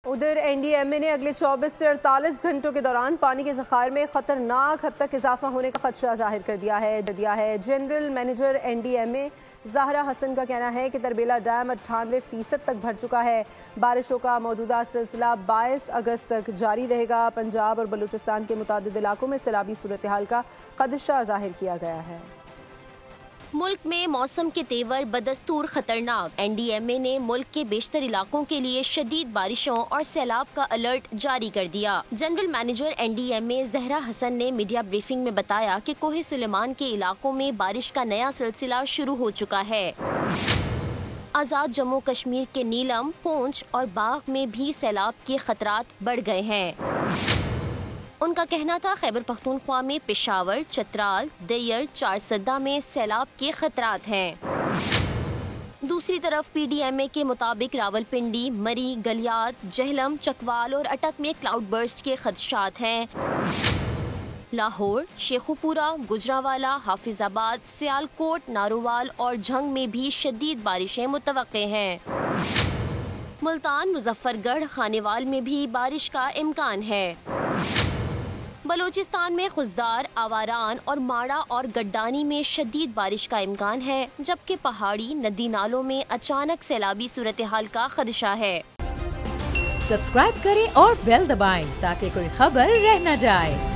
उधर एनडीएमए ने अगले 24 से 48 घंटों के दौरान पानी के ज़खायर में खतरनाक हद तक इजाफा होने का खदशा जाहिर कर दिया है। General manager NDMA Zahra Hasan का कहना है कि तरबेला डैम 98% तक भर चुका है। बारिशों का मौजूदा सिलसिला 22 अगस्त तक जारी रहेगा। पंजाब और बलूचिस्तान के मुतादिद इलाकों में सैलाबी सूरत हाल का खदशा जाहिर किया गया है। मुल्क में मौसम के तेवर बदस्तूर खतरनाक। एनडीएमए ने मुल्क के बेशतर इलाकों के लिए शदीद बारिशों और सैलाब का अलर्ट जारी कर दिया। General manager NDMA Zahra Hasan ने मीडिया ब्रीफिंग में बताया कि कोहे सुलेमान के इलाकों में बारिश का नया सिलसिला शुरू हो चुका है। आज़ाद जम्मू कश्मीर के नीलम, पूंछ और बाग में भी सैलाब के खतरात बढ़ गए हैं। उनका कहना था खैबर पख्तूनख्वा में पेशावर, चतराल, दैयर, चारसद्दा में सैलाब के खतरात हैं। दूसरी तरफ पीडीएमए के मुताबिक रावलपिंडी, मरी, गलियात, जहलम, चकवाल और अटक में क्लाउड बर्स्ट के खदशात हैं। लाहौर, शेखुपुरा, गुजरावाला, हाफिजाबाद, सियालकोट, नारोवाल और झंग में भी शदीद बारिशें मुतवक्के हैं। मुल्तान, मुजफ्फरगढ़, खानेवाल में भी बारिश का इम्कान है। बलूचिस्तान में खुजदार, आवारान और माड़ा और गड्डानी में शदीद बारिश का इम्कान है, जबकि पहाड़ी नदी नालों में अचानक सैलाबी सूरत हाल का खदशा है। सब्सक्राइब करें और बेल दबाएं ताकि कोई खबर रह न जाए।